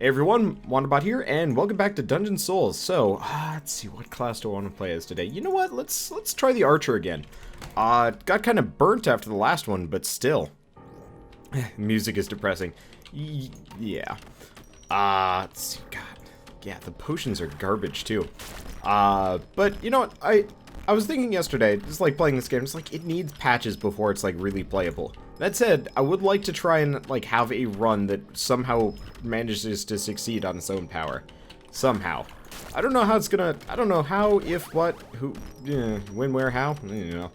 Hey everyone, Wanderbot here, and welcome back to Dungeon Souls. So, let's see, what class do I want to play as today? You know what, let's try the Archer again. Got kind of burnt after the last one, but still. Music is depressing. Yeah. Let's see, God. Yeah, the potions are garbage too. But you know what, I was thinking yesterday, just like playing this game, it's like it needs patches before it's like really playable. That said, I would like to try and like have a run that somehow manages to succeed on its own power. Somehow. I don't know how it's gonna, I don't know how, if, what, who, when, where, how, you know.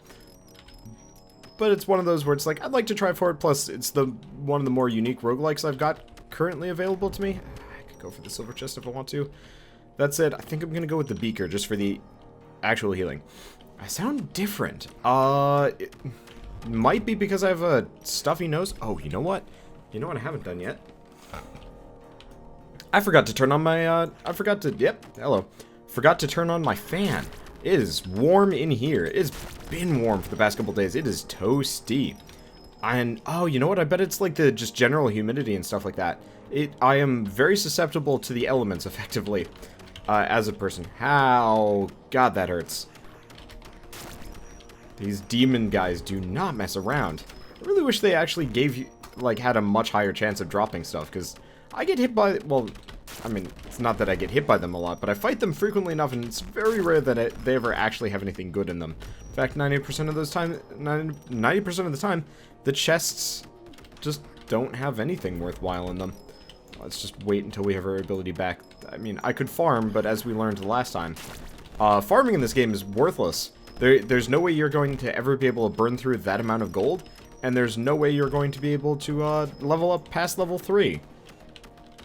But it's one of those where it's like, I'd like to try for it, plus it's one of the more unique roguelikes I've got currently available to me. I could go for the silver chest if I want to. That said, I think I'm gonna go with the beaker just for the actual healing. I sound different. It might be because I have a stuffy nose. Oh, you know what? You know what I haven't done yet? I forgot to turn on my, yep, hello. Forgot to turn on my fan. It is warm in here. It has been warm for the past couple days. It is toasty. And, oh, you know what? I bet it's like the just general humidity and stuff like that. I am very susceptible to the elements, effectively, as a person. How? God, that hurts. These demon guys do not mess around. I really wish they actually gave you, like, had a much higher chance of dropping stuff, because I get hit by, well, I mean, it's not that I get hit by them a lot, but I fight them frequently enough, and it's very rare that they ever actually have anything good in them. In fact, 90% of those time, 90% of the time, the chests just don't have anything worthwhile in them. Let's just wait until we have our ability back. I mean, I could farm, but as we learned last time, farming in this game is worthless. There's no way you're going to ever be able to burn through that amount of gold, and there's no way you're going to be able to level up past level 3,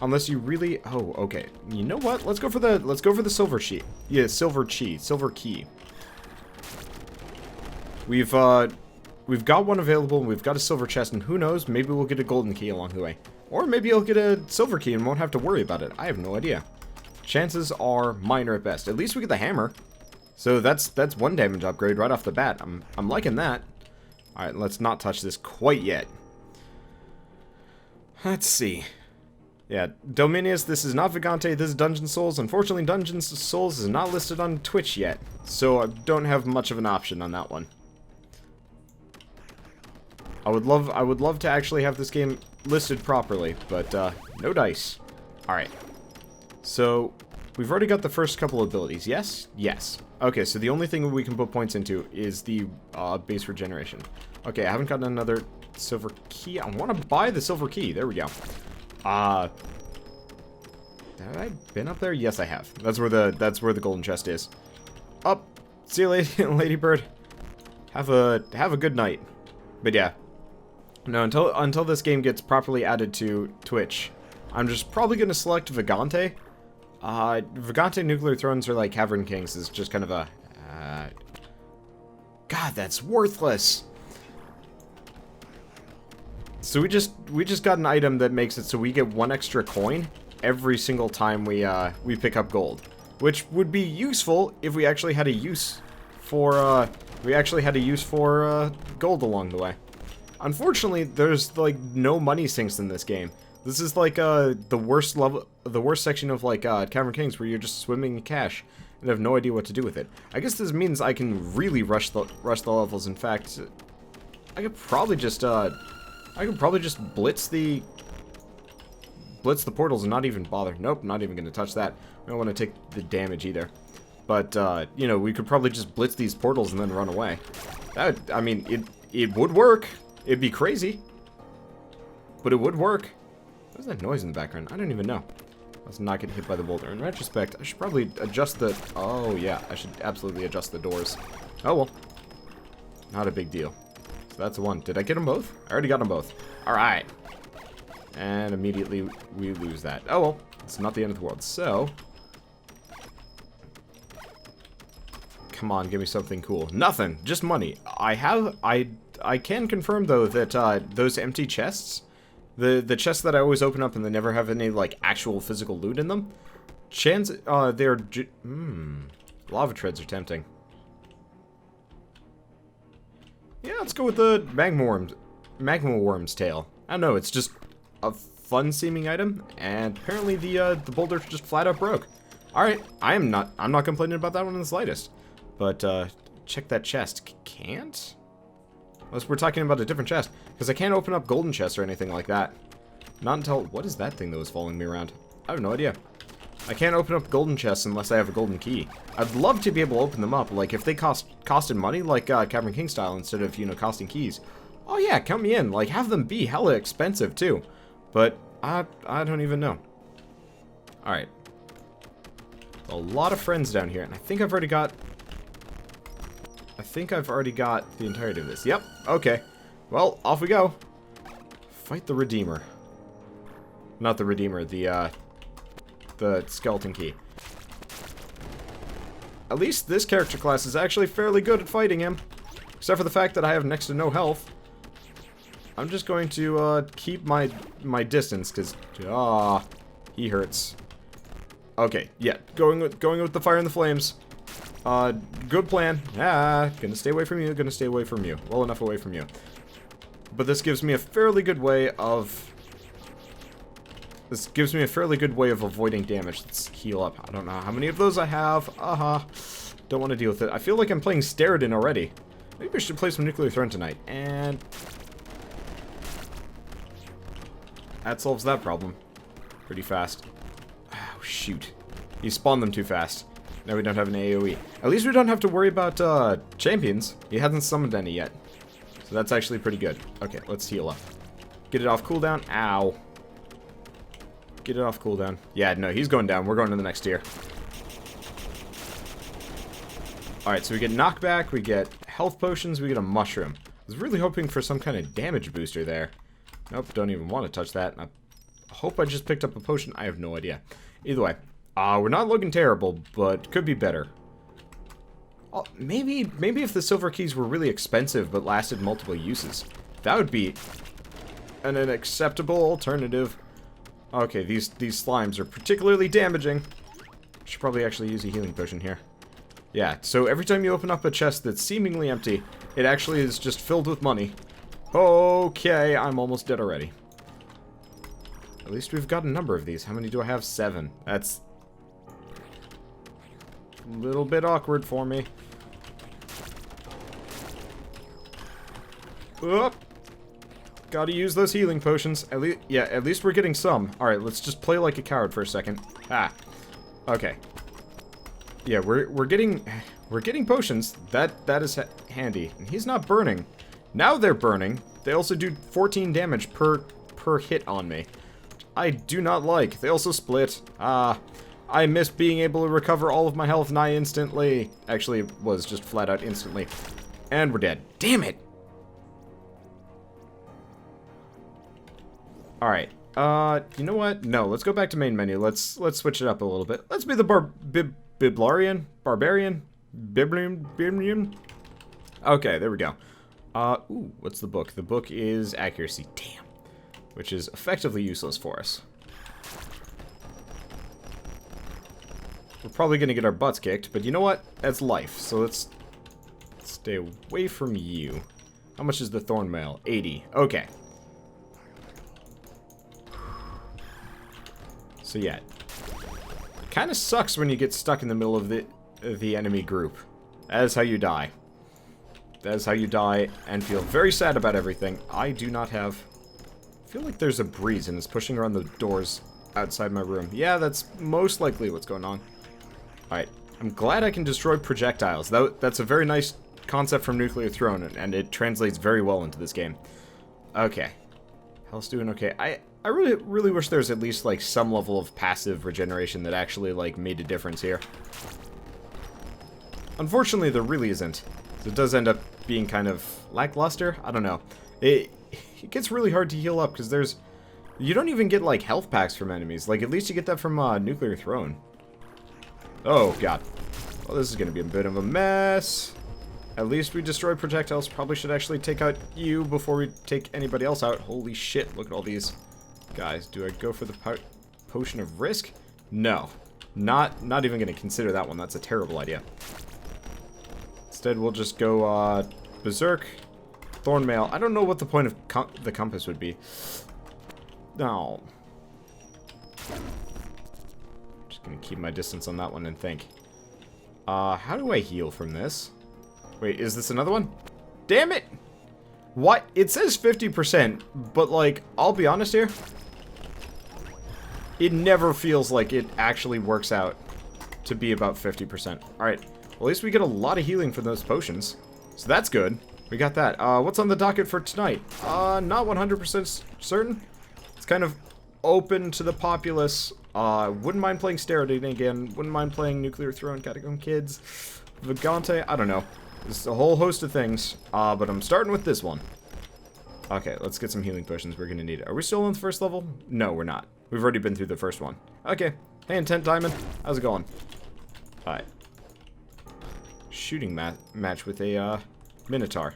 unless you really. Oh, okay. You know what? Let's go for the silver key. Yeah, silver key. We've got one available. And we've got a silver chest, and who knows? Maybe we'll get a golden key along the way, or maybe I'll get a silver key and won't have to worry about it. I have no idea. Chances are minor at best. At least we get the hammer. So that's one damage upgrade right off the bat. I'm liking that. Alright, let's not touch this quite yet. Let's see. Yeah, Dominius, this is not Vagante, this is Dungeon Souls. Unfortunately, Dungeon Souls is not listed on Twitch yet, so I don't have much of an option on that one. I would love to actually have this game listed properly, but no dice. Alright. So we've already got the first couple abilities, yes? Yes. Okay, so the only thing we can put points into is the base regeneration. Okay, I haven't gotten another silver key. I want to buy the silver key. There we go. Have I been up there? Yes, I have. That's where the golden chest is. Up. See you, ladybird. Have a good night. But yeah. No, until this game gets properly added to Twitch, I'm just probably gonna select Vagante. Vagante Nuclear Thrones are like Cavern Kings is just kind of a... God, that's worthless! So we just got an item that makes it so we get one extra coin every single time we pick up gold. Which would be useful if we actually had a use for, gold along the way. Unfortunately, there's, like, no money sinks in this game. This is like the worst section of like Cavern Kings, where you're just swimming in cash and have no idea what to do with it. I guess this means I can really rush the levels. In fact, I could probably just blitz the portals and not even bother. Nope, not even gonna touch that. I don't want to take the damage either. But you know, we could probably just blitz these portals and then run away. I mean, it would work. It'd be crazy, but it would work. What's that noise in the background? I don't even know. Let's not get hit by the boulder. In retrospect, I should probably adjust the... Oh, yeah. I should absolutely adjust the doors. Oh, well. Not a big deal. So that's one. Did I get them both? I already got them both. Alright. And immediately we lose that. Oh, well. It's not the end of the world. So... Come on, give me something cool. Nothing. Just money. I can confirm, though, that those empty chests... The chests that I always open up and they never have any, like, actual physical loot in them. They're... Lava treads are tempting. Yeah, let's go with the magma worm's tail. I don't know, it's just a fun-seeming item, and apparently the boulder just flat out broke. Alright, I'm not complaining about that one in the slightest. But, check that chest. Can't? Unless we're talking about a different chest. Because I can't open up golden chests or anything like that. Not until... What is that thing that was following me around? I have no idea. I can't open up golden chests unless I have a golden key. I'd love to be able to open them up. Like, if they costed money, like Cavern King style, instead of, you know, costing keys. Oh yeah, count me in. Like, have them be hella expensive, too. But, I don't even know. Alright. A lot of friends down here, and I think I've already got the entirety of this. Yep, okay. Well, off we go. Fight the Redeemer. Not the Redeemer, the skeleton key. At least this character class is actually fairly good at fighting him. Except for the fact that I have next to no health. I'm just going to keep my distance, because he hurts. Okay, yeah, going with the fire and the flames. Good plan. Gonna stay away from you, gonna stay away from you. Well enough away from you. But this gives me a fairly good way of... avoiding damage. Let's heal up. I don't know how many of those I have. Don't want to deal with it. I feel like I'm playing Sterrodin already. Maybe I should play some Nuclear Throne tonight. And... that solves that problem. Pretty fast. Oh, shoot. He spawned them too fast. Now we don't have an AoE. At least we don't have to worry about champions. He hasn't summoned any yet. So that's actually pretty good. Okay, let's heal up. Get it off cooldown. Ow. Get it off cooldown. Yeah, no, he's going down. We're going to the next tier. Alright, so we get knockback, we get health potions, we get a mushroom. I was really hoping for some kind of damage booster there. Nope, don't even want to touch that. I hope I just picked up a potion. I have no idea. Either way, we're not looking terrible, but could be better. Oh, maybe if the silver keys were really expensive but lasted multiple uses. That would be an acceptable alternative. Okay, these slimes are particularly damaging. Should probably actually use a healing potion here. Yeah, so every time you open up a chest that's seemingly empty, it actually is just filled with money. Okay, I'm almost dead already. At least we've got a number of these. How many do I have? 7. That's a little bit awkward for me. Oop. Gotta use those healing potions. At least we're getting some. Alright, let's just play like a coward for a second. Okay. Yeah, we're getting potions. That is handy. And he's not burning. Now they're burning. They also do 14 damage per hit on me. I do not like. They also split. I miss being able to recover all of my health nigh instantly. Actually, it was just flat out instantly. And we're dead. Damn it! Alright. You know what? No, let's go back to main menu. Let's switch it up a little bit. Let's be the barbarian? Biblium? Okay, there we go. Ooh, what's the book? The book is accuracy. Damn. Which is effectively useless for us. We're probably gonna get our butts kicked, but you know what? That's life, so let's stay away from you. How much is the thorn mail? 80. Okay. So yeah. It kinda sucks when you get stuck in the middle of the enemy group. That is how you die. That is how you die and feel very sad about everything. I do not have... I feel like there's a breeze and it's pushing around the doors outside my room. Yeah, that's most likely what's going on. Alright, I'm glad I can destroy projectiles. That's a very nice concept from Nuclear Throne, and it translates very well into this game. Okay. Hell's doing okay. I really wish there was at least, like, some level of passive regeneration that actually, like, made a difference here. Unfortunately, there really isn't. So it does end up being kind of lackluster. I don't know. It gets really hard to heal up, because there's... You don't even get, like, health packs from enemies. Like, at least you get that from, Nuclear Throne. Oh, God. Well, this is going to be a bit of a mess. At least we destroyed projectiles. Probably should actually take out you before we take anybody else out. Holy shit, look at all these guys. Do I go for the potion of risk? No. Not even going to consider that one. That's a terrible idea. Instead, we'll just go, Berserk, Thornmail. I don't know what the point of the compass would be. No. Just gonna keep my distance on that one and think. How do I heal from this? Wait, is this another one? Damn it! What? It says 50%, but like, I'll be honest here. It never feels like it actually works out to be about 50%. Alright, well, at least we get a lot of healing from those potions. So that's good. We got that. What's on the docket for tonight? Not 100% certain. It's kind of open to the populace. Wouldn't mind playing Steroiding again. Wouldn't mind playing Nuclear Throne, Catacomb Kids, Vagante. I don't know. There's a whole host of things. But I'm starting with this one. Okay, let's get some healing potions. We're gonna need it. Are we still on the first level? No, we're not. We've already been through the first one. Okay. Hey, Intent Diamond. How's it going? Alright. Shooting match with a, Minotaur.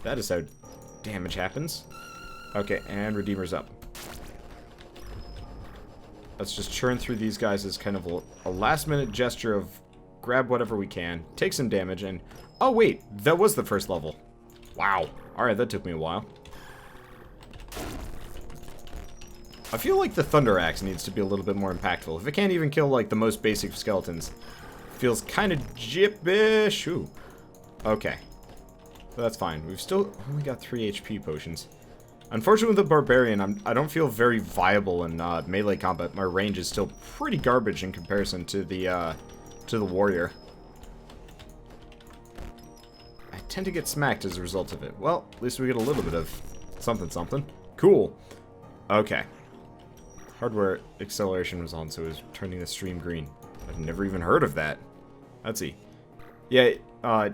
That is how damage happens. Okay, and Redeemer's up. Let's just churn through these guys as kind of a last-minute gesture of grab whatever we can, take some damage, and... Oh, wait! That was the first level. Wow. Alright, that took me a while. I feel like the Thunder Axe needs to be a little bit more impactful. If it can't even kill, like, the most basic skeletons, it feels kind of jippish. Ooh. Okay. So that's fine. We've still only got 3 HP potions. Unfortunately, with the Barbarian, I don't feel very viable in melee combat. My range is still pretty garbage in comparison to the Warrior. I tend to get smacked as a result of it. Well, at least we get a little bit of something. Cool. Okay. Hardware acceleration was on, so it was turning the stream green. I've never even heard of that. Let's see. Yeah,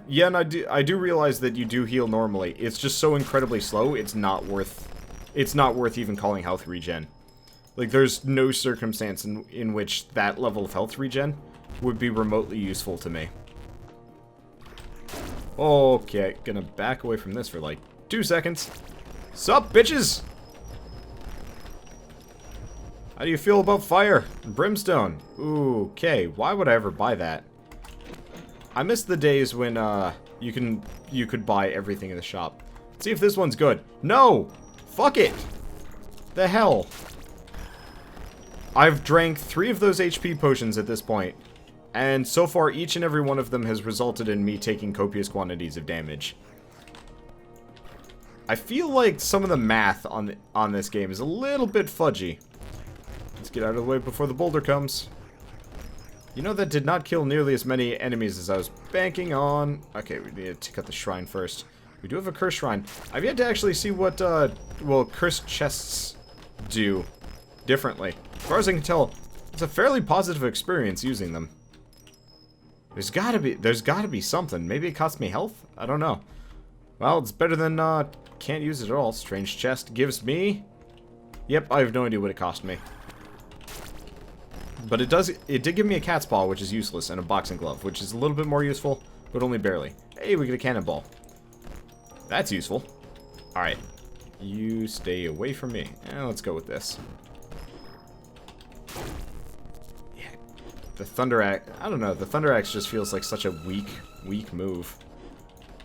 yeah, and I do realize that you do heal normally. It's just so incredibly slow, it's not worth even calling health regen. Like, there's no circumstance in which that level of health regen would be remotely useful to me. Okay, gonna back away from this for like 2 seconds. Sup, bitches? How do you feel about fire and brimstone? Ooh, okay, why would I ever buy that? I miss the days when you could buy everything in the shop. Let's see if this one's good. No! Fuck it! The hell? I've drank 3 of those HP potions at this point, and so far each and every one of them has resulted in me taking copious quantities of damage. I feel like some of the math on this game is a little bit fudgy. Let's get out of the way before the boulder comes. You know, that did not kill nearly as many enemies as I was banking on. Okay, we need to take out the shrine first. We do have a cursed shrine. I've yet to actually see what, well, cursed chests do differently. As far as I can tell, it's a fairly positive experience using them. There's gotta be something. Maybe it costs me health? I don't know. Well, it's better than, can't use it at all. Strange chest gives me... Yep, I have no idea what it cost me. But it did give me a cat's paw, which is useless, and a boxing glove, which is a little bit more useful, but only barely. Hey, we get a cannonball. That's useful. Alright. You stay away from me. Let's go with this. Yeah. The Thunder Axe, I don't know, the Thunder Axe just feels like such a weak move.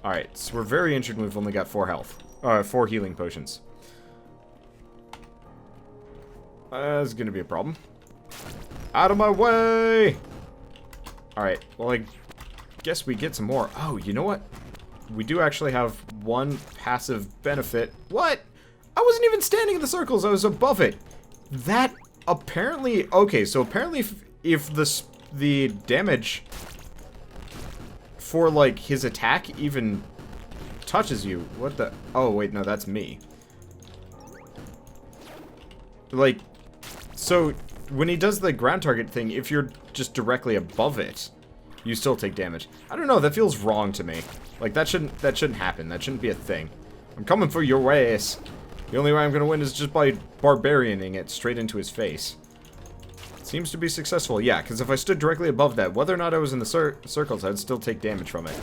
Alright, so we're very injured and we've only got 4 health. 4 healing potions. That's gonna be a problem. Out of my way! Alright, well, I guess we get some more. Oh, you know what? We do actually have one passive benefit. What? I wasn't even standing in the circles, I was above it. That apparently... Okay, so apparently if the damage for, like, his attack even touches you... What the... Oh, wait, no, that's me. Like, so... When he does the ground target thing, if you're just directly above it, you still take damage. I don't know, that feels wrong to me. Like, that shouldn't happen. That shouldn't be a thing. I'm coming for your ass. The only way I'm gonna win is just by barbarianing it straight into his face. Seems to be successful, yeah, because if I stood directly above that, whether or not I was in the circles, I'd still take damage from it.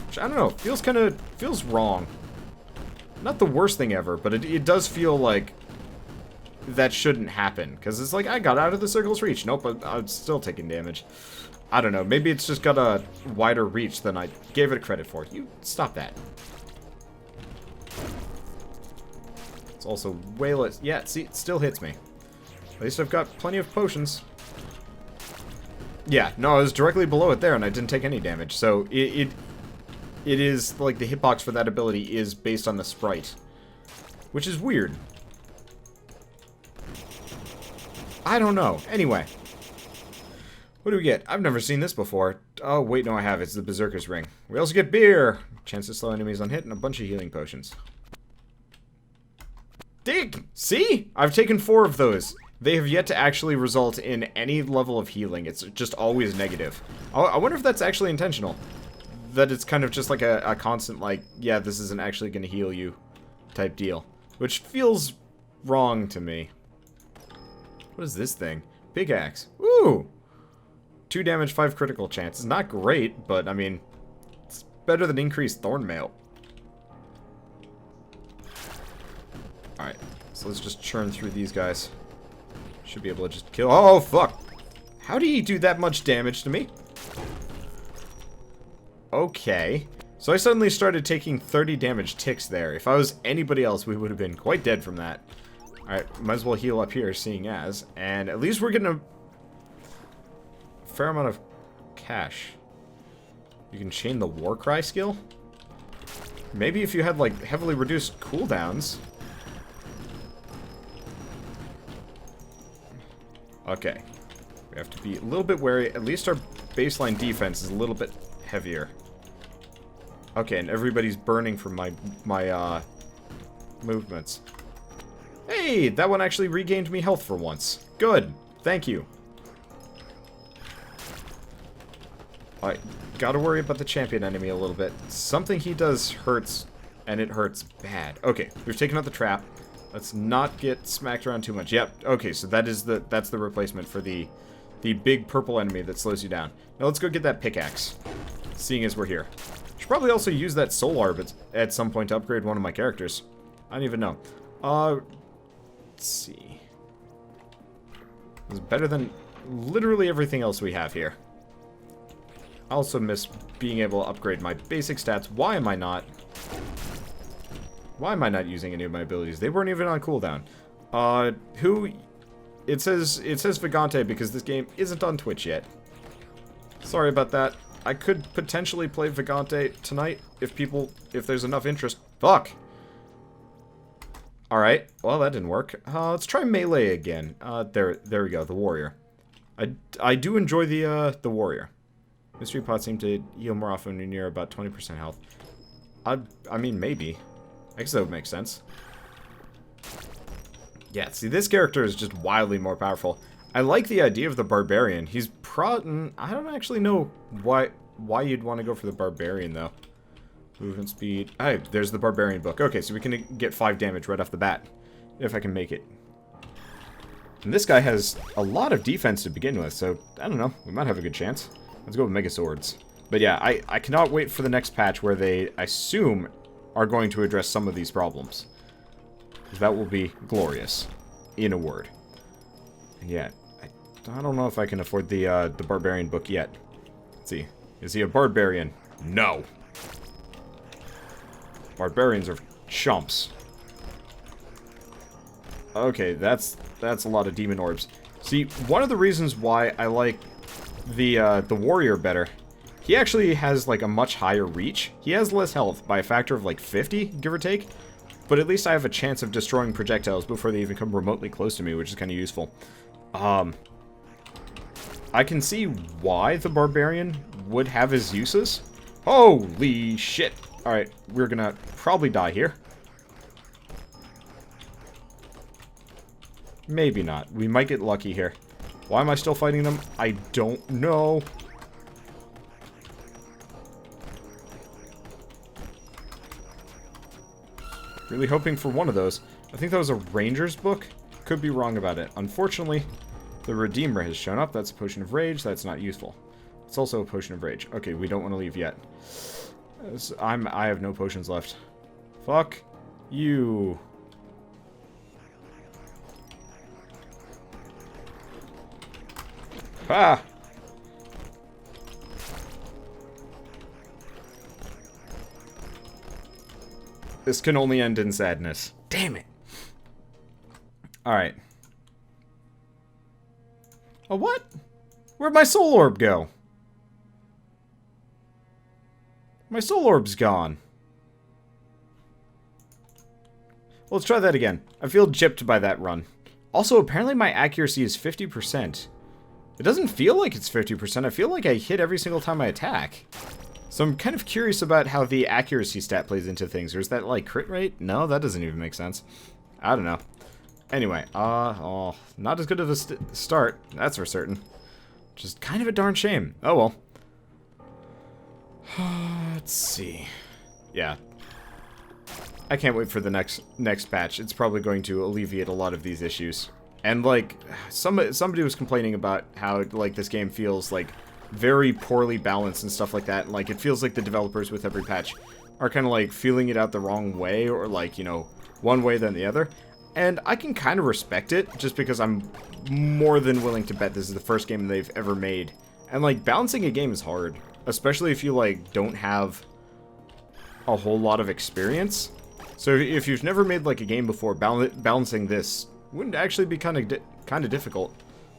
Which, I don't know, feels wrong. Not the worst thing ever, but it does feel like that shouldn't happen, because it's like, I got out of the circle's reach. Nope, but I'm still taking damage. I don't know, maybe it's just got a wider reach than I gave it credit for. You, stop that. It's also way less. Yeah, see, it still hits me. At least I've got plenty of potions. Yeah, no, I was directly below it there, and I didn't take any damage. So it is like the hitbox for that ability is based on the sprite, which is weird. I don't know. Anyway, what do we get? I've never seen this before. Oh wait, no, I have. It's the Berserker's Ring. We also get beer, chance to slow enemies on hit, and a bunch of healing potions. Dig! See? I've taken 4 of those. They have yet to actually result in any level of healing. It's just always negative. I wonder if that's actually intentional. That it's kind of just like a constant, like, yeah, this isn't actually going to heal you type deal. Which feels wrong to me. What is this thing? Pickaxe. Ooh! 2 damage, 5 critical chance. It's not great, but, I mean, it's better than increased thorn mail. Alright, so let's just churn through these guys. Should be able to just kill. Oh, fuck! How did he do that much damage to me? Okay. So I suddenly started taking 30 damage ticks there. If I was anybody else, we would have been quite dead from that. Alright, might as well heal up here, seeing as. And at least we're getting a fair amount of cash. You can chain the Warcry skill? Maybe if you had, like, heavily reduced cooldowns. Okay. We have to be a little bit wary. At least our baseline defense is a little bit heavier. Okay, and everybody's burning from my movements. Hey, that one actually regained me health for once. Good. Thank you. Alright, gotta worry about the champion enemy a little bit. Something he does hurts, and it hurts bad. Okay, we've taken out the trap. Let's not get smacked around too much. Yep, okay, so that's the replacement for the big purple enemy that slows you down. Now let's go get that pickaxe, seeing as we're here. Should probably also use that soul orb at some point to upgrade one of my characters. I don't even know. Let's see. It's better than literally everything else we have here. I also miss being able to upgrade my basic stats. Why am I not using any of my abilities? They weren't even on cooldown. It says Vagante because this game isn't on Twitch yet. Sorry about that. I could potentially play Vagante tonight if there's enough interest. Fuck! Alright, well that didn't work. Let's try melee again. There we go, the warrior. I do enjoy the warrior. Mystery pots seem to heal more often when you're near about 20% health. I mean, maybe. I guess that would make sense. Yeah, see, this character is just wildly more powerful. I like the idea of the barbarian. He's I don't actually know why you'd want to go for the barbarian, though. Movement speed. Hey, there's the barbarian book. Okay, so we can get 5 damage right off the bat. If I can make it. And this guy has a lot of defense to begin with, so, I don't know. We might have a good chance. Let's go with Mega Swords. But yeah, I cannot wait for the next patch where they, I assume, are going to address some of these problems. That will be glorious, in a word. And yeah, I don't know if I can afford the Barbarian book yet. Let's see. Is he a Barbarian? No. Barbarians are chumps. Okay, that's a lot of demon orbs. See, one of the reasons why I like the warrior better, he actually has like a much higher reach. He has less health by a factor of like 50, give or take. But at least I have a chance of destroying projectiles before they even come remotely close to me, which is kind of useful. I can see why the barbarian would have his uses. Holy shit. Alright, we're gonna probably die here. Maybe not. We might get lucky here. Why am I still fighting them? I don't know. Really hoping for one of those. I think that was a ranger's book. Could be wrong about it. Unfortunately, the Redeemer has shown up. That's a potion of rage. That's not useful. It's also a potion of rage. Okay, we don't want to leave yet. I have no potions left. Fuck you. Ah! This can only end in sadness. Damn it. Alright. Oh, what? Where'd my soul orb go? My soul orb's gone. Well, let's try that again. I feel gypped by that run. Also, apparently my accuracy is 50%. It doesn't feel like it's 50%. I feel like I hit every single time I attack. So I'm kind of curious about how the accuracy stat plays into things. Or is that like crit rate? No, that doesn't even make sense. I don't know. Anyway, oh, not as good of a start, that's for certain. Just kind of a darn shame. Oh well. Let's see. Yeah. I can't wait for the next patch. It's probably going to alleviate a lot of these issues. And like, somebody was complaining about how like this game feels like very poorly balanced and stuff like that. Like it feels like the developers with every patch are kind of like feeling it out the wrong way, or like, you know, one way than the other. And I can kind of respect it, just because I'm more than willing to bet this is the first game they've ever made. And like, balancing a game is hard, especially if you like don't have a whole lot of experience. So if you've never made like a game before, balancing this wouldn't actually be kind of difficult.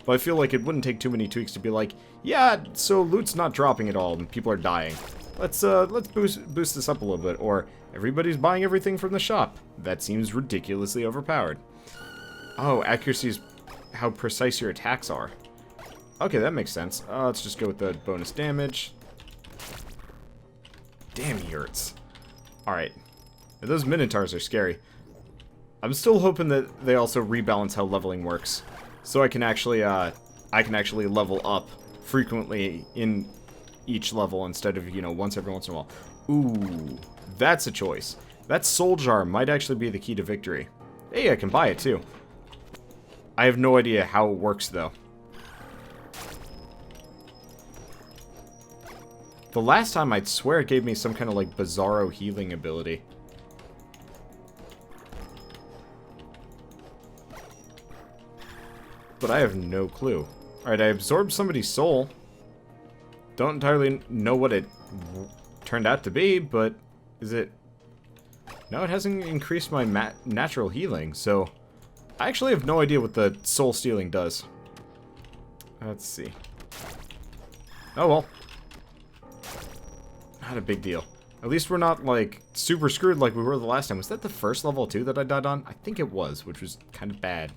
But I feel like it wouldn't take too many tweaks to be like, yeah, so loot's not dropping at all and people are dying. Let's boost this up a little bit. Or everybody's buying everything from the shop. That seems ridiculously overpowered. Oh, accuracy is how precise your attacks are. Okay, that makes sense. Let's just go with the bonus damage. Damn, he hurts. Alright. Those Minotaurs are scary. I'm still hoping that they also rebalance how leveling works. So I can actually level up frequently in each level instead of, you know, once every once in a while. Ooh, that's a choice. That soul jar might actually be the key to victory. Hey, I can buy it too. I have no idea how it works though. The last time I'd swear it gave me some kind of like bizarro healing ability. But I have no clue. Alright, I absorbed somebody's soul. Don't entirely know what it turned out to be, but is it... No, it hasn't increased my natural healing, so... I actually have no idea what the soul stealing does. Let's see. Oh well. Not a big deal. At least we're not, like, super screwed like we were the last time. Was that the first level, too, that I died on? I think it was, which was kind of bad.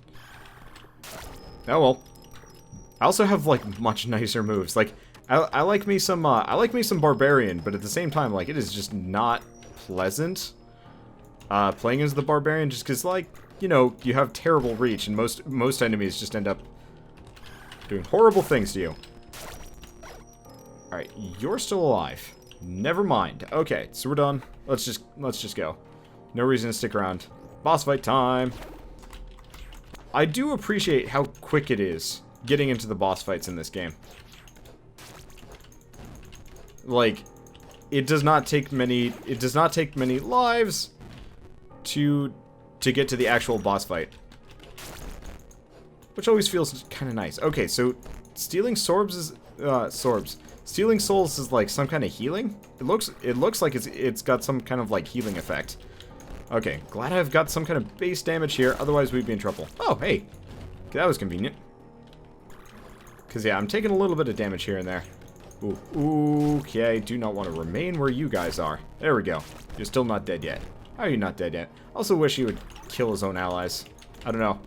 Oh well. I also have, like, much nicer moves. Like, I like me some barbarian, but at the same time, like, it is just not pleasant playing as the barbarian, just because, like, you know, you have terrible reach, and most enemies just end up doing horrible things to you. Alright, you're still alive. Never mind. Okay, so we're done. Let's just go. No reason to stick around. Boss fight time. I do appreciate how quick it is getting into the boss fights in this game. Like, it does not take many lives to get to the actual boss fight. Which always feels kind of nice. Okay, so stealing sorbs is stealing souls is like some kind of healing. It looks like it's got some kind of like healing effect. Okay, glad I've got some kind of base damage here, otherwise we'd be in trouble. Oh, hey. That was convenient. Because, yeah, I'm taking a little bit of damage here and there. Ooh, okay, do not want to remain where you guys are. There we go. You're still not dead yet. How are you not dead yet? Also wish he would kill his own allies. I don't know.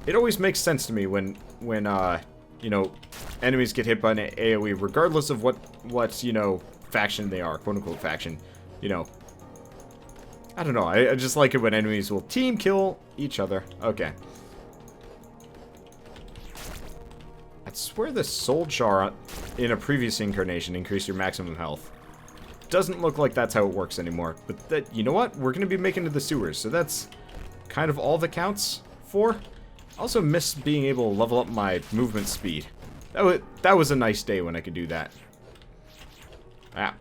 It always makes sense to me when you know, enemies get hit by an AoE, regardless of what, you know, faction they are, quote-unquote faction. You know, I don't know, I just like it when enemies will team kill each other. Okay. I swear the soul jar in a previous incarnation increased your maximum health. Doesn't look like that's how it works anymore. But that, you know what? We're going to be making it to the sewers, so that's kind of all that counts for. Also miss being able to level up my movement speed. That was a nice day when I could do that. Ah.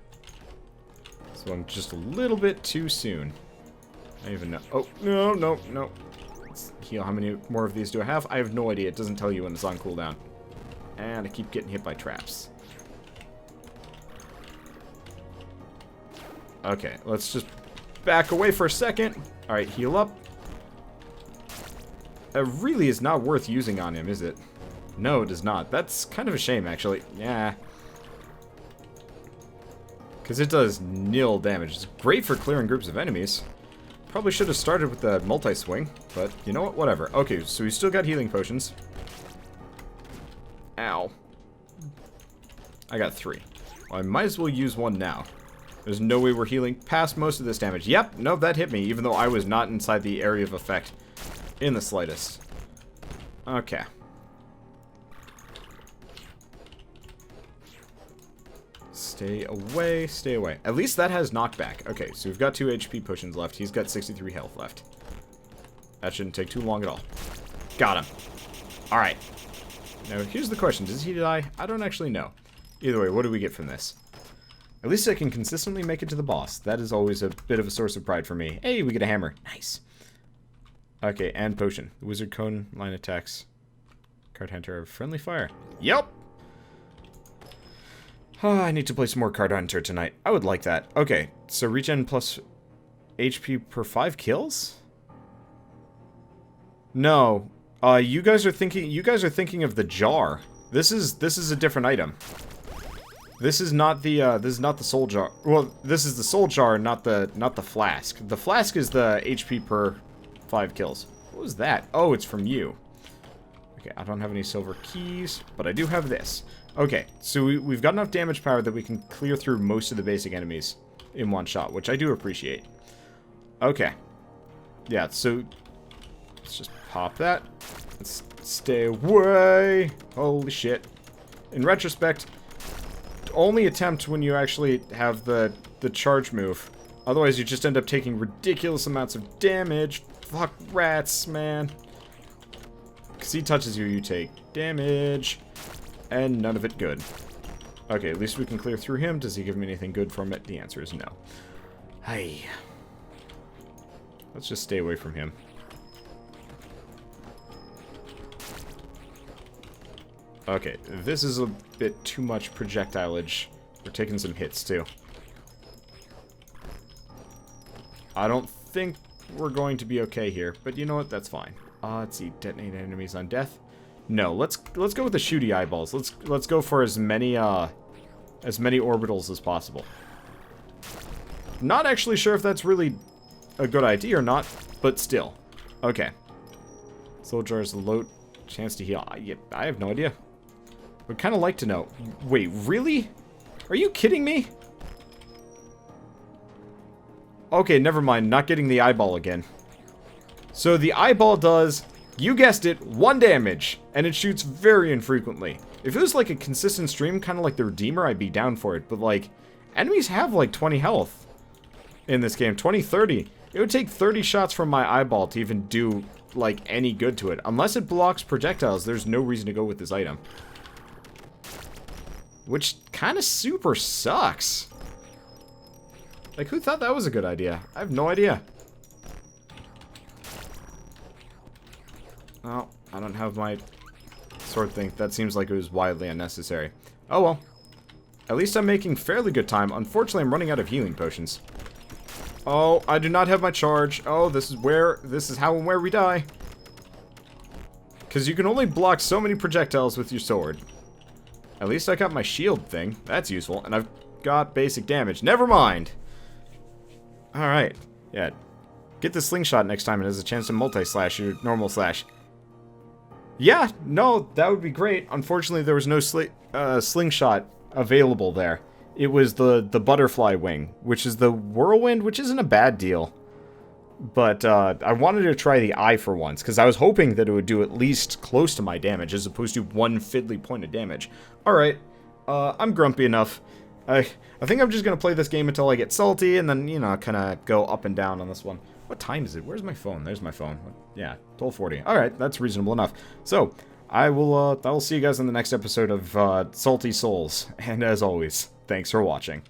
So I'm just a little bit too soon. I don't even know. Oh, no. Let's heal. How many more of these do I have? I have no idea. It doesn't tell you when it's on cooldown. And I keep getting hit by traps. Okay, let's just back away for a second. Alright, heal up. really is not worth using on him, is it? No, it is not. That's kind of a shame, actually. Yeah. Because it does nil damage. It's great for clearing groups of enemies. Probably should have started with the multi-swing, but you know what? Whatever. Okay, so we still got healing potions. Ow. I got 3. Well, I might as well use one now. There's no way we're healing past most of this damage. Yep, no, that hit me, even though I was not inside the area of effect in the slightest. Okay. Stay away, stay away. At least that has knockback. Okay, so we've got 2 HP potions left. He's got 63 health left. That shouldn't take too long at all. Got him. Alright. Now, here's the question. Does he die? I don't actually know. Either way, what do we get from this? At least I can consistently make it to the boss. That is always a bit of a source of pride for me. Hey, we get a hammer. Nice. Okay, and potion. The wizard cone, line attacks. Card hunter, friendly fire. Yep! Oh, I need to play some more card hunter tonight. I would like that. Okay, so regen plus HP per 5 kills? No. You guys are thinking of the jar. This is a different item. This is not the soul jar. Well, this is the soul jar, not the flask. The flask is the HP per 5 kills. What was that? Oh, it's from you. Okay, I don't have any silver keys, but I do have this. Okay, so we've got enough damage power that we can clear through most of the basic enemies in one shot, which I do appreciate. Okay. Yeah, so let's just pop that. Let's stay away. Holy shit. In retrospect, only attempt when you actually have the charge move. Otherwise, you just end up taking ridiculous amounts of damage. Fuck rats, man. Because he touches you, you take damage. And none of it good. Okay, at least we can clear through him. Does he give me anything good from it? The answer is no. Hey. Let's just stay away from him. Okay, this is a bit too much projectileage. We're taking some hits, too. I don't think we're going to be okay here, but you know what? That's fine. Let's see. Detonate enemies on death. No, let's go with the shooty eyeballs. Let's go for as many orbitals as possible. Not actually sure if that's really a good idea or not, but still. Okay. Soul jars low chance to heal. I have no idea. Would kind of like to know. Wait, really? Are you kidding me? Okay, never mind. Not getting the eyeball again. So the eyeball does, you guessed it, 1 damage, and it shoots very infrequently. If it was like a consistent stream, kind of like the Redeemer, I'd be down for it. But like, enemies have like 20 health in this game, 20, 30. It would take 30 shots from my eyeball to even do like any good to it. Unless it blocks projectiles, there's no reason to go with this item. Which kind of super sucks. Like, who thought that was a good idea? I have no idea. Oh, I don't have my sword thing. That seems like it was wildly unnecessary. Oh well. At least I'm making fairly good time. Unfortunately, I'm running out of healing potions. Oh, I do not have my charge. Oh, this is how and where we die. Because you can only block so many projectiles with your sword. At least I got my shield thing. That's useful. And I've got basic damage. Never mind. Alright. Yeah. Get the slingshot next time. It has a chance to multi-slash your normal slash. Yeah, no, that would be great. Unfortunately, there was no slingshot available there. It was the butterfly wing, which is the whirlwind, which isn't a bad deal. But I wanted to try the eye for once, because I was hoping that it would do at least close to my damage, as opposed to 1 fiddly point of damage. Alright, I'm grumpy enough. I think I'm just going to play this game until I get salty, and then, you know, kind of go up and down on this one. What time is it? Where's my phone? There's my phone. Yeah, 12:40. Alright, that's reasonable enough. So, I will see you guys in the next episode of Salty Souls. And as always, thanks for watching.